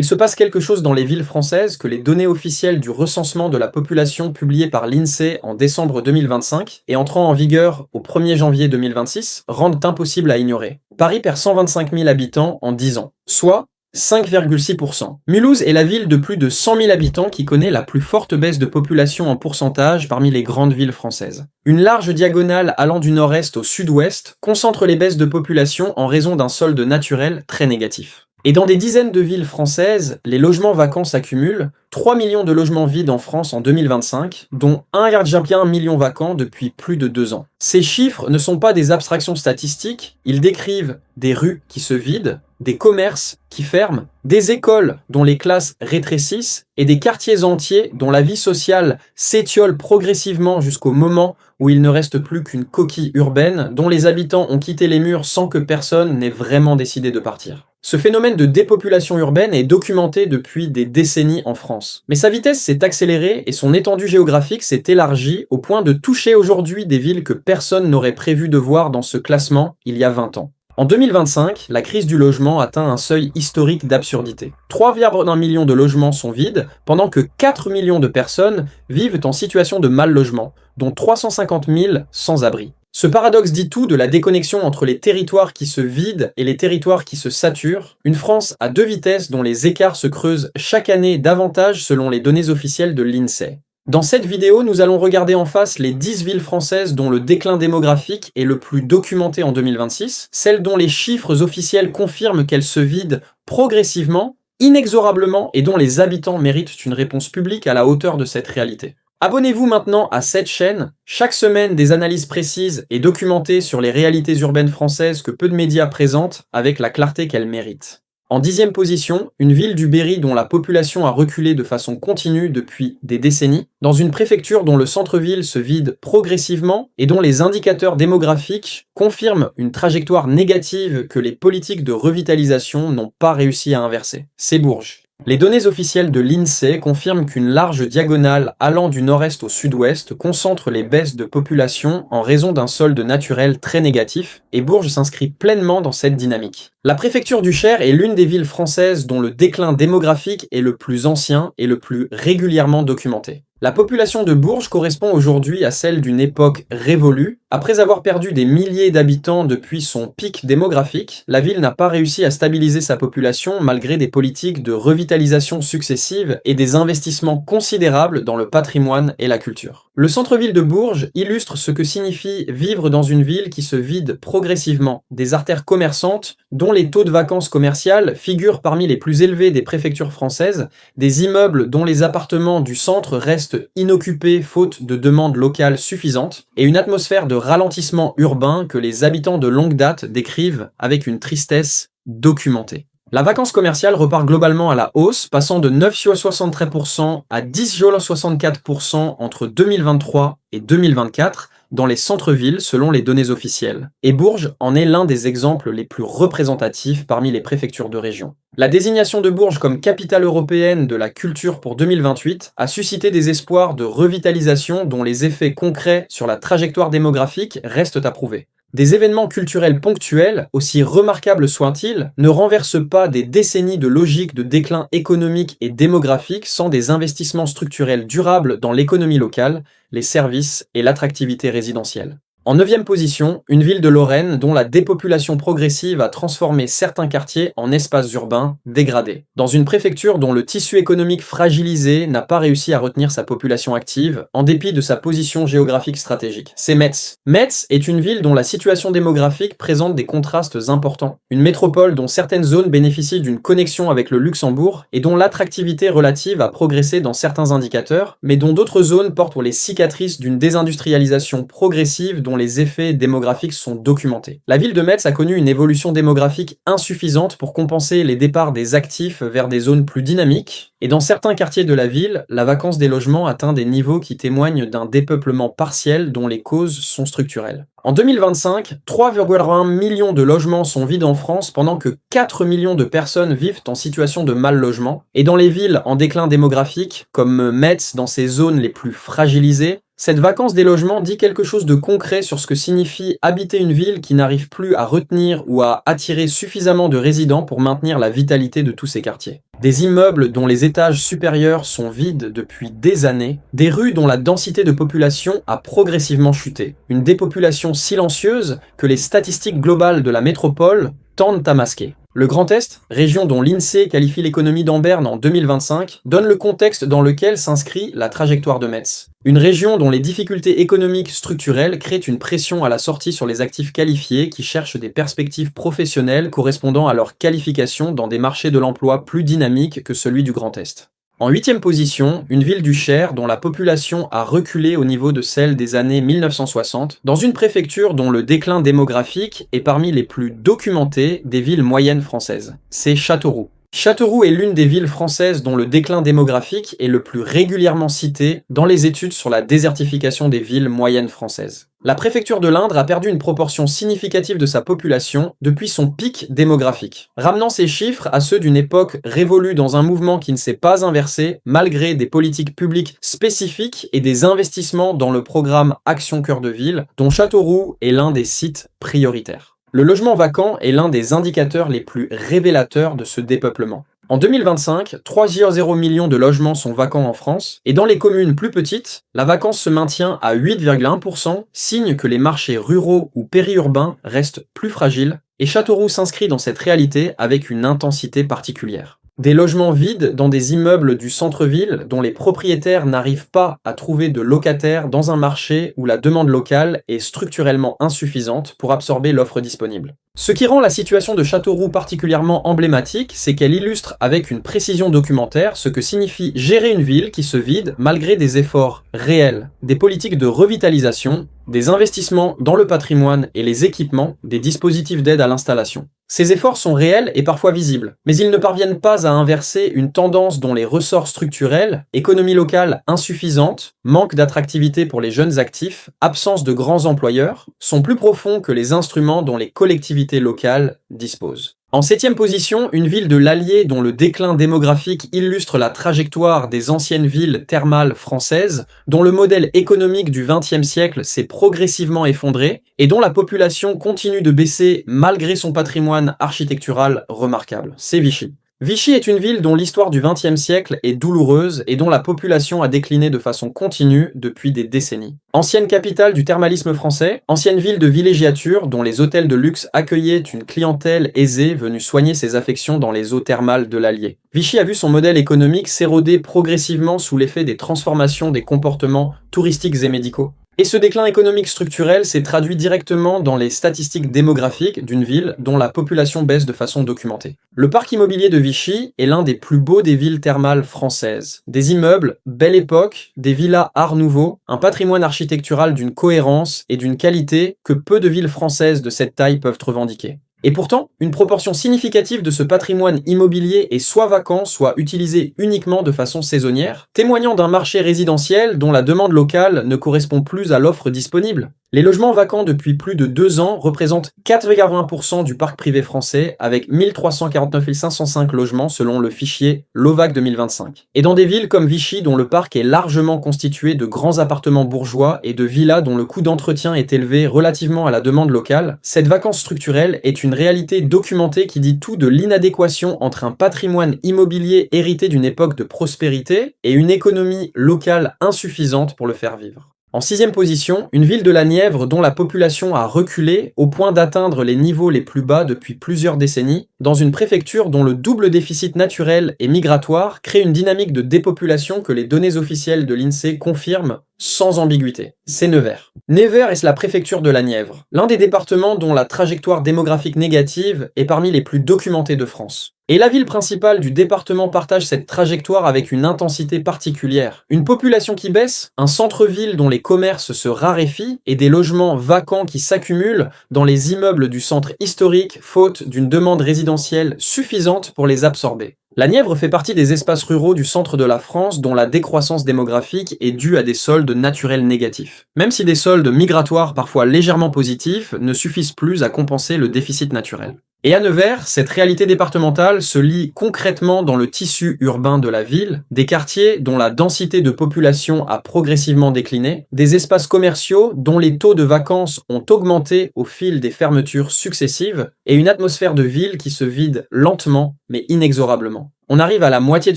Il se passe quelque chose dans les villes françaises que les données officielles du recensement de la population publiées par l'INSEE en décembre 2025 et entrant en vigueur au 1er janvier 2026 rendent impossible à ignorer. Paris perd 125 000 habitants en 10 ans, soit 5,6%. Mulhouse est la ville de plus de 100 000 habitants qui connaît la plus forte baisse de population en pourcentage parmi les grandes villes françaises. Une large diagonale allant du nord-est au sud-ouest concentre les baisses de population en raison d'un solde naturel très négatif. Et dans des dizaines de villes françaises, les logements vacants s'accumulent, 3 millions de logements vides en France en 2025, dont 1,1 million vacants depuis plus de 2 ans. Ces chiffres ne sont pas des abstractions statistiques, ils décrivent des rues qui se vident, des commerces qui ferment, des écoles dont les classes rétrécissent et des quartiers entiers dont la vie sociale s'étiole progressivement jusqu'au moment où il ne reste plus qu'une coquille urbaine dont les habitants ont quitté les murs sans que personne n'ait vraiment décidé de partir. Ce phénomène de dépopulation urbaine est documenté depuis des décennies en France. Mais sa vitesse s'est accélérée et son étendue géographique s'est élargie au point de toucher aujourd'hui des villes que personne n'aurait prévu de voir dans ce classement il y a 20 ans. En 2025, la crise du logement atteint un seuil historique d'absurdité. 3,1 millions de logements sont vides, pendant que 4 millions de personnes vivent en situation de mal-logement, dont 350 000 sans-abri. Ce paradoxe dit tout de la déconnexion entre les territoires qui se vident et les territoires qui se saturent, une France à deux vitesses dont les écarts se creusent chaque année davantage selon les données officielles de l'INSEE. Dans cette vidéo, nous allons regarder en face les 10 villes françaises dont le déclin démographique est le plus documenté en 2026, celles dont les chiffres officiels confirment qu'elles se vident progressivement, inexorablement et dont les habitants méritent une réponse publique à la hauteur de cette réalité. Abonnez-vous maintenant à cette chaîne, chaque semaine des analyses précises et documentées sur les réalités urbaines françaises que peu de médias présentent avec la clarté qu'elles méritent. En 10e position, une ville du Berry dont la population a reculé de façon continue depuis des décennies, dans une préfecture dont le centre-ville se vide progressivement et dont les indicateurs démographiques confirment une trajectoire négative que les politiques de revitalisation n'ont pas réussi à inverser. C'est Bourges. Les données officielles de l'INSEE confirment qu'une large diagonale allant du nord-est au sud-ouest concentre les baisses de population en raison d'un solde naturel très négatif, et Bourges s'inscrit pleinement dans cette dynamique. La préfecture du Cher est l'une des villes françaises dont le déclin démographique est le plus ancien et le plus régulièrement documenté. La population de Bourges correspond aujourd'hui à celle d'une époque révolue. Après avoir perdu des milliers d'habitants depuis son pic démographique, la ville n'a pas réussi à stabiliser sa population malgré des politiques de revitalisation successives et des investissements considérables dans le patrimoine et la culture. Le centre-ville de Bourges illustre ce que signifie vivre dans une ville qui se vide progressivement, des artères commerçantes dont les taux de vacances commerciales figurent parmi les plus élevés des préfectures françaises, des immeubles dont les appartements du centre restent inoccupés faute de demande locale suffisante, et une atmosphère de ralentissement urbain que les habitants de longue date décrivent avec une tristesse documentée. La vacance commerciale repart globalement à la hausse, passant de 9,63% à 10,64% entre 2023 et 2024 dans les centres-villes selon les données officielles. Et Bourges en est l'un des exemples les plus représentatifs parmi les préfectures de région. La désignation de Bourges comme capitale européenne de la culture pour 2028 a suscité des espoirs de revitalisation dont les effets concrets sur la trajectoire démographique restent à prouver. Des événements culturels ponctuels, aussi remarquables soient-ils, ne renversent pas des décennies de logique de déclin économique et démographique sans des investissements structurels durables dans l'économie locale, les services et l'attractivité résidentielle. En 9e position, une ville de Lorraine dont la dépopulation progressive a transformé certains quartiers en espaces urbains dégradés. Dans une préfecture dont le tissu économique fragilisé n'a pas réussi à retenir sa population active, en dépit de sa position géographique stratégique. C'est Metz. Metz est une ville dont la situation démographique présente des contrastes importants. Une métropole dont certaines zones bénéficient d'une connexion avec le Luxembourg et dont l'attractivité relative a progressé dans certains indicateurs, mais dont d'autres zones portent les cicatrices d'une désindustrialisation progressive dont les effets démographiques sont documentés. La ville de Metz a connu une évolution démographique insuffisante pour compenser les départs des actifs vers des zones plus dynamiques, et dans certains quartiers de la ville, la vacance des logements atteint des niveaux qui témoignent d'un dépeuplement partiel dont les causes sont structurelles. En 2025, 3,1 millions de logements sont vides en France pendant que 4 millions de personnes vivent en situation de mal-logement, et dans les villes en déclin démographique, comme Metz dans ses zones les plus fragilisées, Cette vacance des logements dit quelque chose de concret sur ce que signifie habiter une ville qui n'arrive plus à retenir ou à attirer suffisamment de résidents pour maintenir la vitalité de tous ses quartiers. Des immeubles dont les étages supérieurs sont vides depuis des années, des rues dont la densité de population a progressivement chuté, une dépopulation silencieuse que les statistiques globales de la métropole tendent à masquer. Le Grand Est, région dont l'INSEE qualifie l'économie d'Amberne en 2025, donne le contexte dans lequel s'inscrit la trajectoire de Metz. Une région dont les difficultés économiques structurelles créent une pression à la sortie sur les actifs qualifiés qui cherchent des perspectives professionnelles correspondant à leur qualification dans des marchés de l'emploi plus dynamiques que celui du Grand Est. En 8e position, une ville du Cher dont la population a reculé au niveau de celle des années 1960, dans une préfecture dont le déclin démographique est parmi les plus documentés des villes moyennes françaises. C'est Châteauroux. Châteauroux est l'une des villes françaises dont le déclin démographique est le plus régulièrement cité dans les études sur la désertification des villes moyennes françaises. La préfecture de l'Indre a perdu une proportion significative de sa population depuis son pic démographique, ramenant ces chiffres à ceux d'une époque révolue dans un mouvement qui ne s'est pas inversé malgré des politiques publiques spécifiques et des investissements dans le programme Action Cœur de Ville, dont Châteauroux est l'un des sites prioritaires. Le logement vacant est l'un des indicateurs les plus révélateurs de ce dépeuplement. En 2025, 3,0 millions de logements sont vacants en France, et dans les communes plus petites, la vacance se maintient à 8,1%, signe que les marchés ruraux ou périurbains restent plus fragiles, et Châteauroux s'inscrit dans cette réalité avec une intensité particulière. Des logements vides dans des immeubles du centre-ville dont les propriétaires n'arrivent pas à trouver de locataires dans un marché où la demande locale est structurellement insuffisante pour absorber l'offre disponible. Ce qui rend la situation de Châteauroux particulièrement emblématique, c'est qu'elle illustre avec une précision documentaire ce que signifie gérer une ville qui se vide malgré des efforts réels, des politiques de revitalisation, des investissements dans le patrimoine et les équipements, des dispositifs d'aide à l'installation. Ces efforts sont réels et parfois visibles, mais ils ne parviennent pas à inverser une tendance dont les ressorts structurels, économie locale insuffisante, manque d'attractivité pour les jeunes actifs, absence de grands employeurs, sont plus profonds que les instruments dont les collectivités locales disposent. En 7e position, une ville de l'Allier dont le déclin démographique illustre la trajectoire des anciennes villes thermales françaises, dont le modèle économique du XXe siècle s'est progressivement effondré et dont la population continue de baisser malgré son patrimoine architectural remarquable. C'est Vichy. Vichy est une ville dont l'histoire du XXe siècle est douloureuse et dont la population a décliné de façon continue depuis des décennies. Ancienne capitale du thermalisme français, ancienne ville de villégiature dont les hôtels de luxe accueillaient une clientèle aisée venue soigner ses affections dans les eaux thermales de l'Allier. Vichy a vu son modèle économique s'éroder progressivement sous l'effet des transformations des comportements touristiques et médicaux. Et ce déclin économique structurel s'est traduit directement dans les statistiques démographiques d'une ville dont la population baisse de façon documentée. Le parc immobilier de Vichy est l'un des plus beaux des villes thermales françaises. Des immeubles, belle époque, des villas art nouveau, un patrimoine architectural d'une cohérence et d'une qualité que peu de villes françaises de cette taille peuvent revendiquer. Et pourtant, une proportion significative de ce patrimoine immobilier est soit vacant, soit utilisé uniquement de façon saisonnière, témoignant d'un marché résidentiel dont la demande locale ne correspond plus à l'offre disponible. Les logements vacants depuis plus de 2 ans représentent 4,20% du parc privé français, avec 1349 505 logements selon le fichier LOVAC 2025. Et dans des villes comme Vichy, dont le parc est largement constitué de grands appartements bourgeois et de villas dont le coût d'entretien est élevé relativement à la demande locale, cette vacance structurelle est une réalité documentée qui dit tout de l'inadéquation entre un patrimoine immobilier hérité d'une époque de prospérité et une économie locale insuffisante pour le faire vivre. En 6e position, une ville de la Nièvre dont la population a reculé au point d'atteindre les niveaux les plus bas depuis plusieurs décennies, dans une préfecture dont le double déficit naturel et migratoire crée une dynamique de dépopulation que les données officielles de l'INSEE confirment sans ambiguïté. C'est Nevers. Nevers est la préfecture de la Nièvre, l'un des départements dont la trajectoire démographique négative est parmi les plus documentées de France. Et la ville principale du département partage cette trajectoire avec une intensité particulière. Une population qui baisse, un centre-ville dont les commerces se raréfient et des logements vacants qui s'accumulent dans les immeubles du centre historique faute d'une demande résidentielle suffisante pour les absorber. La Nièvre fait partie des espaces ruraux du centre de la France dont la décroissance démographique est due à des soldes naturels négatifs. Même si des soldes migratoires parfois légèrement positifs ne suffisent plus à compenser le déficit naturel. Et à Nevers, cette réalité départementale se lit concrètement dans le tissu urbain de la ville, des quartiers dont la densité de population a progressivement décliné, des espaces commerciaux dont les taux de vacances ont augmenté au fil des fermetures successives, et une atmosphère de ville qui se vide lentement mais inexorablement. On arrive à la moitié de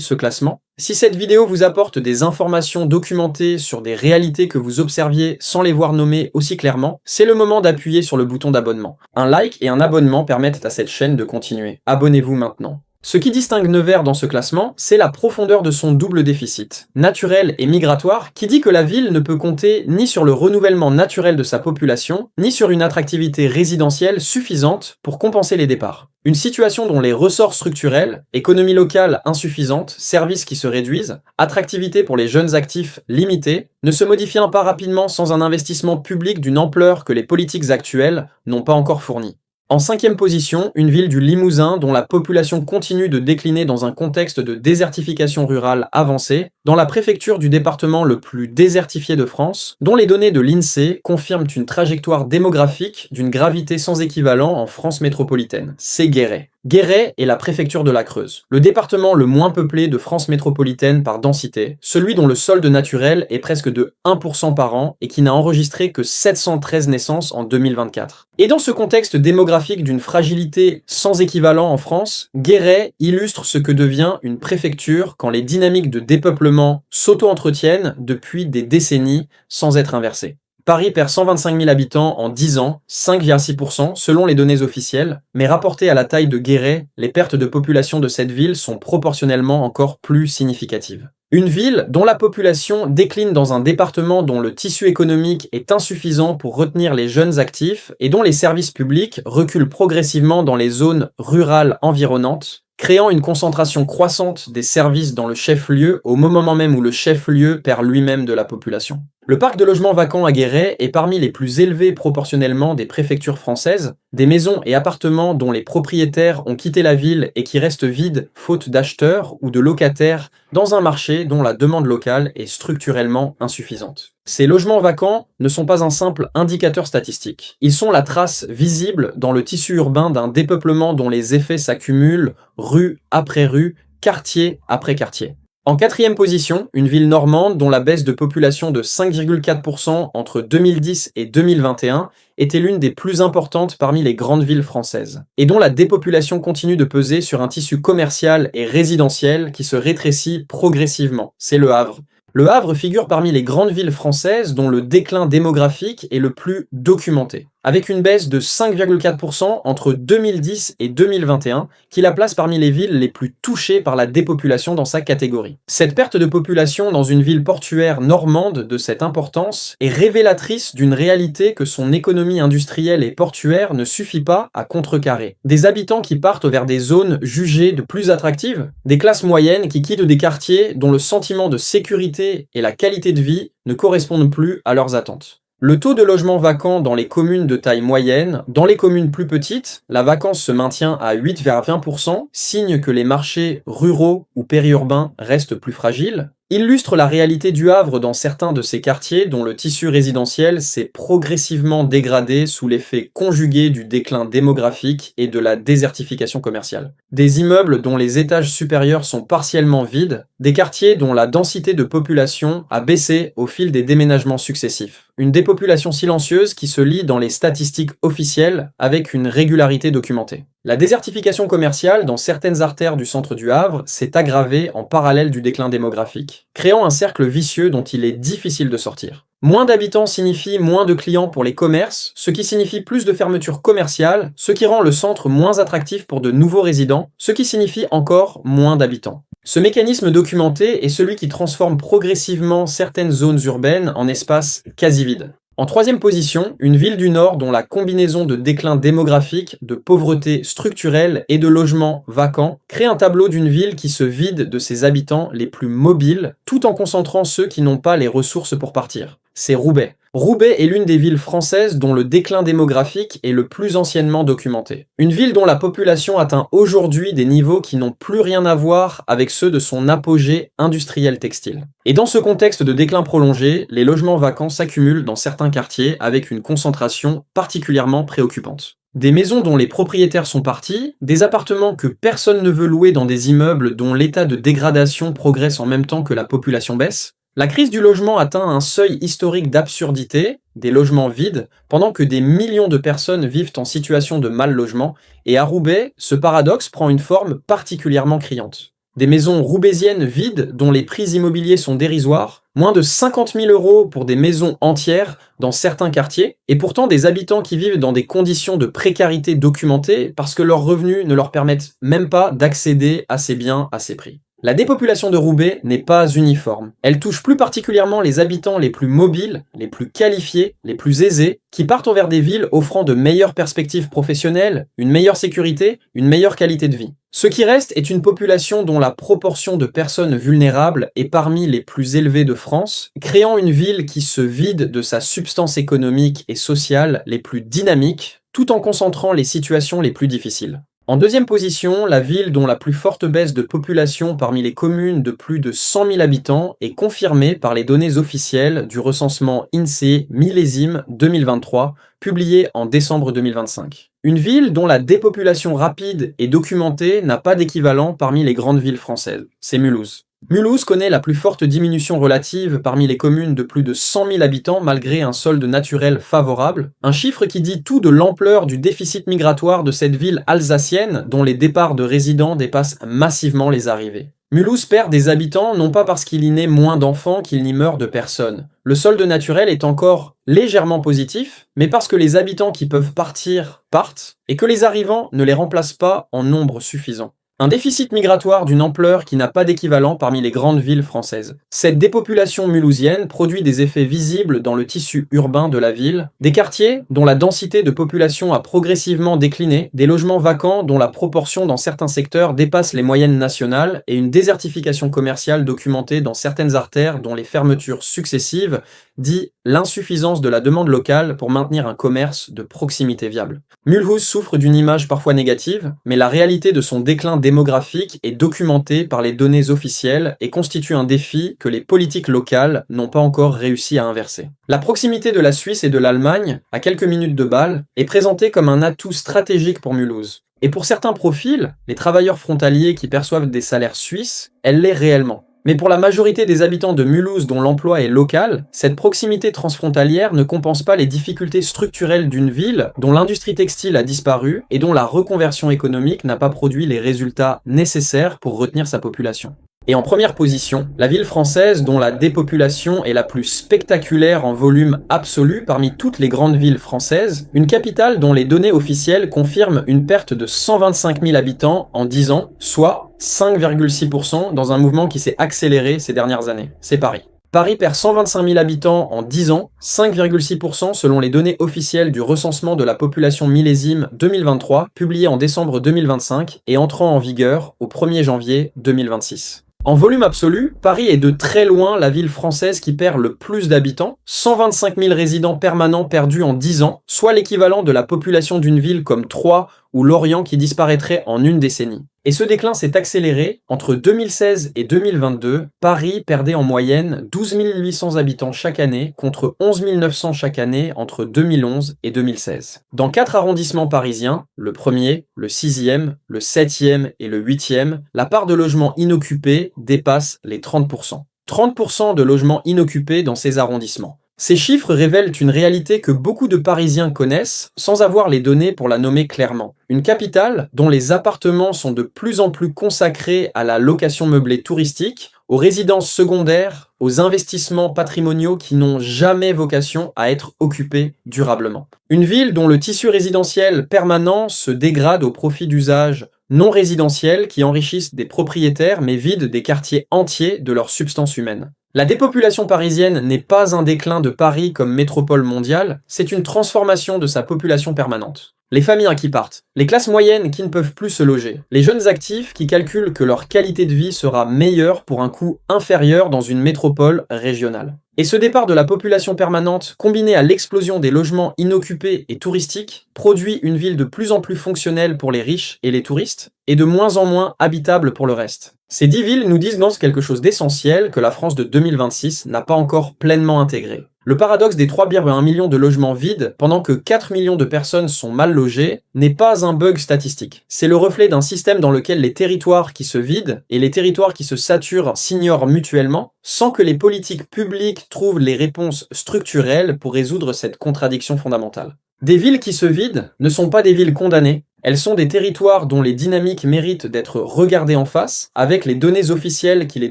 ce classement. Si cette vidéo vous apporte des informations documentées sur des réalités que vous observiez sans les voir nommées aussi clairement, c'est le moment d'appuyer sur le bouton d'abonnement. Un like et un abonnement permettent à cette chaîne de continuer. Abonnez-vous maintenant. Ce qui distingue Nevers dans ce classement, c'est la profondeur de son double déficit, naturel et migratoire, qui dit que la ville ne peut compter ni sur le renouvellement naturel de sa population, ni sur une attractivité résidentielle suffisante pour compenser les départs. Une situation dont les ressorts structurels, économie locale insuffisante, services qui se réduisent, attractivité pour les jeunes actifs limitée, ne se modifient pas rapidement sans un investissement public d'une ampleur que les politiques actuelles n'ont pas encore fourni. En 5e position, une ville du Limousin dont la population continue de décliner dans un contexte de désertification rurale avancée, dans la préfecture du département le plus désertifié de France, dont les données de l'INSEE confirment une trajectoire démographique d'une gravité sans équivalent en France métropolitaine. C'est Guéret. Guéret est la préfecture de la Creuse, le département le moins peuplé de France métropolitaine par densité, celui dont le solde naturel est presque de 1% par an et qui n'a enregistré que 713 naissances en 2024. Et dans ce contexte démographique d'une fragilité sans équivalent en France, Guéret illustre ce que devient une préfecture quand les dynamiques de dépeuplement s'auto-entretiennent depuis des décennies sans être inversées. Paris perd 125 000 habitants en 10 ans, 5,6% selon les données officielles, mais rapportées à la taille de Guéret, les pertes de population de cette ville sont proportionnellement encore plus significatives. Une ville dont la population décline dans un département dont le tissu économique est insuffisant pour retenir les jeunes actifs et dont les services publics reculent progressivement dans les zones rurales environnantes, créant une concentration croissante des services dans le chef-lieu au moment même où le chef-lieu perd lui-même de la population. Le parc de logements vacants à Guéret est parmi les plus élevés proportionnellement des préfectures françaises, des maisons et appartements dont les propriétaires ont quitté la ville et qui restent vides faute d'acheteurs ou de locataires dans un marché dont la demande locale est structurellement insuffisante. Ces logements vacants ne sont pas un simple indicateur statistique. Ils sont la trace visible dans le tissu urbain d'un dépeuplement dont les effets s'accumulent rue après rue, quartier après quartier. En 4e position, une ville normande dont la baisse de population de 5,4% entre 2010 et 2021 était l'une des plus importantes parmi les grandes villes françaises, et dont la dépopulation continue de peser sur un tissu commercial et résidentiel qui se rétrécit progressivement. C'est Le Havre. Le Havre figure parmi les grandes villes françaises dont le déclin démographique est le plus documenté, avec une baisse de 5,4% entre 2010 et 2021, qui la place parmi les villes les plus touchées par la dépopulation dans sa catégorie. Cette perte de population dans une ville portuaire normande de cette importance est révélatrice d'une réalité que son économie industrielle et portuaire ne suffit pas à contrecarrer. Des habitants qui partent vers des zones jugées de plus attractives, des classes moyennes qui quittent des quartiers dont le sentiment de sécurité et la qualité de vie ne correspondent plus à leurs attentes. Le taux de logements vacants dans les communes de taille moyenne, dans les communes plus petites, la vacance se maintient à 8,20%, signe que les marchés ruraux ou périurbains restent plus fragiles, illustre la réalité du Havre dans certains de ces quartiers dont le tissu résidentiel s'est progressivement dégradé sous l'effet conjugué du déclin démographique et de la désertification commerciale. Des immeubles dont les étages supérieurs sont partiellement vides, des quartiers dont la densité de population a baissé au fil des déménagements successifs. Une dépopulation silencieuse qui se lit dans les statistiques officielles avec une régularité documentée. La désertification commerciale dans certaines artères du centre du Havre s'est aggravée en parallèle du déclin démographique, créant un cercle vicieux dont il est difficile de sortir. Moins d'habitants signifie moins de clients pour les commerces, ce qui signifie plus de fermetures commerciales, ce qui rend le centre moins attractif pour de nouveaux résidents, ce qui signifie encore moins d'habitants. Ce mécanisme documenté est celui qui transforme progressivement certaines zones urbaines en espaces quasi vides. En 3e position, une ville du Nord dont la combinaison de déclin démographique, de pauvreté structurelle et de logements vacants crée un tableau d'une ville qui se vide de ses habitants les plus mobiles, tout en concentrant ceux qui n'ont pas les ressources pour partir. C'est Roubaix. Roubaix est l'une des villes françaises dont le déclin démographique est le plus anciennement documenté. Une ville dont la population atteint aujourd'hui des niveaux qui n'ont plus rien à voir avec ceux de son apogée industriel textile. Et dans ce contexte de déclin prolongé, les logements vacants s'accumulent dans certains quartiers avec une concentration particulièrement préoccupante. Des maisons dont les propriétaires sont partis, des appartements que personne ne veut louer dans des immeubles dont l'état de dégradation progresse en même temps que la population baisse. La crise du logement atteint un seuil historique d'absurdité, des logements vides, pendant que des millions de personnes vivent en situation de mal logement, et à Roubaix, ce paradoxe prend une forme particulièrement criante. Des maisons roubaisiennes vides dont les prix immobiliers sont dérisoires, moins de 50 000 € pour des maisons entières dans certains quartiers, et pourtant des habitants qui vivent dans des conditions de précarité documentées parce que leurs revenus ne leur permettent même pas d'accéder à ces biens à ces prix. La dépopulation de Roubaix n'est pas uniforme. Elle touche plus particulièrement les habitants les plus mobiles, les plus qualifiés, les plus aisés, qui partent vers des villes offrant de meilleures perspectives professionnelles, une meilleure sécurité, une meilleure qualité de vie. Ce qui reste est une population dont la proportion de personnes vulnérables est parmi les plus élevées de France, créant une ville qui se vide de sa substance économique et sociale les plus dynamiques, tout en concentrant les situations les plus difficiles. En deuxième position, la ville dont la plus forte baisse de population parmi les communes de plus de 100 000 habitants est confirmée par les données officielles du recensement INSEE millésime 2023, publié en décembre 2025. Une ville dont la dépopulation rapide et documentée n'a pas d'équivalent parmi les grandes villes françaises, c'est Mulhouse. Mulhouse connaît la plus forte diminution relative parmi les communes de plus de 100 000 habitants malgré un solde naturel favorable, un chiffre qui dit tout de l'ampleur du déficit migratoire de cette ville alsacienne dont les départs de résidents dépassent massivement les arrivées. Mulhouse perd des habitants non pas parce qu'il y naît moins d'enfants qu'il n'y meurt de personnes. Le solde naturel est encore légèrement positif, mais parce que les habitants qui peuvent partir partent, et que les arrivants ne les remplacent pas en nombre suffisant. Un déficit migratoire d'une ampleur qui n'a pas d'équivalent parmi les grandes villes françaises. Cette dépopulation mulhousienne produit des effets visibles dans le tissu urbain de la ville, des quartiers dont la densité de population a progressivement décliné, des logements vacants dont la proportion dans certains secteurs dépasse les moyennes nationales et une désertification commerciale documentée dans certaines artères dont les fermetures successives dit l'insuffisance de la demande locale pour maintenir un commerce de proximité viable. Mulhouse souffre d'une image parfois négative, mais la réalité de son déclin démographique est documentée par les données officielles et constitue un défi que les politiques locales n'ont pas encore réussi à inverser. La proximité de la Suisse et de l'Allemagne, à quelques minutes de Bâle, est présentée comme un atout stratégique pour Mulhouse. Et pour certains profils, les travailleurs frontaliers qui perçoivent des salaires suisses, elle l'est réellement. Mais pour la majorité des habitants de Mulhouse dont l'emploi est local, cette proximité transfrontalière ne compense pas les difficultés structurelles d'une ville dont l'industrie textile a disparu et dont la reconversion économique n'a pas produit les résultats nécessaires pour retenir sa population. Et en première position, la ville française dont la dépopulation est la plus spectaculaire en volume absolu parmi toutes les grandes villes françaises, une capitale dont les données officielles confirment une perte de 125 000 habitants en 10 ans, soit 5,6% dans un mouvement qui s'est accéléré ces dernières années. C'est Paris. Paris perd 125 000 habitants en 10 ans, 5,6% selon les données officielles du recensement de la population millésime 2023, publié en décembre 2025 et entrant en vigueur au 1er janvier 2026. En volume absolu, Paris est de très loin la ville française qui perd le plus d'habitants, 125 000 résidents permanents perdus en 10 ans, soit l'équivalent de la population d'une ville comme Troyes ou Lorient qui disparaîtrait en une décennie. Et ce déclin s'est accéléré. Entre 2016 et 2022, Paris perdait en moyenne 12 800 habitants chaque année contre 11 900 chaque année entre 2011 et 2016. Dans 4 arrondissements parisiens, le 1er, le 6e, le 7e et le 8e, la part de logements inoccupés dépasse les 30%. 30% de logements inoccupés dans ces arrondissements. Ces chiffres révèlent une réalité que beaucoup de Parisiens connaissent sans avoir les données pour la nommer clairement. Une capitale dont les appartements sont de plus en plus consacrés à la location meublée touristique, aux résidences secondaires, aux investissements patrimoniaux qui n'ont jamais vocation à être occupés durablement. Une ville dont le tissu résidentiel permanent se dégrade au profit d'usages non résidentiels qui enrichissent des propriétaires mais vident des quartiers entiers de leur substance humaine. La dépopulation parisienne n'est pas un déclin de Paris comme métropole mondiale, c'est une transformation de sa population permanente. Les familles qui partent, les classes moyennes qui ne peuvent plus se loger, les jeunes actifs qui calculent que leur qualité de vie sera meilleure pour un coût inférieur dans une métropole régionale. Et ce départ de la population permanente, combiné à l'explosion des logements inoccupés et touristiques, produit une ville de plus en plus fonctionnelle pour les riches et les touristes, et de moins en moins habitable pour le reste. Ces 10 villes nous disent donc quelque chose d'essentiel que la France de 2026 n'a pas encore pleinement intégré. Le paradoxe des 3,1 millions de logements vides, pendant que 4 millions de personnes sont mal logées, n'est pas un bug statistique. C'est le reflet d'un système dans lequel les territoires qui se vident et les territoires qui se saturent s'ignorent mutuellement, sans que les politiques publiques trouvent les réponses structurelles pour résoudre cette contradiction fondamentale. Des villes qui se vident ne sont pas des villes condamnées, elles sont des territoires dont les dynamiques méritent d'être regardées en face, avec les données officielles qui les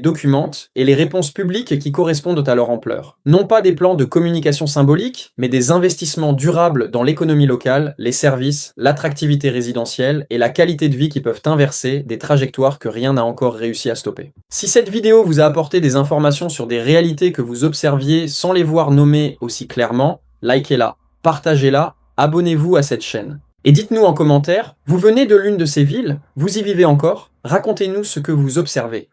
documentent et les réponses publiques qui correspondent à leur ampleur. Non pas des plans de communication symbolique, mais des investissements durables dans l'économie locale, les services, l'attractivité résidentielle et la qualité de vie qui peuvent inverser des trajectoires que rien n'a encore réussi à stopper. Si cette vidéo vous a apporté des informations sur des réalités que vous observiez sans les voir nommées aussi clairement, likez-la, partagez-la, abonnez-vous à cette chaîne. Et dites-nous en commentaire, vous venez de l'une de ces villes? Vous y vivez encore? Racontez-nous ce que vous observez.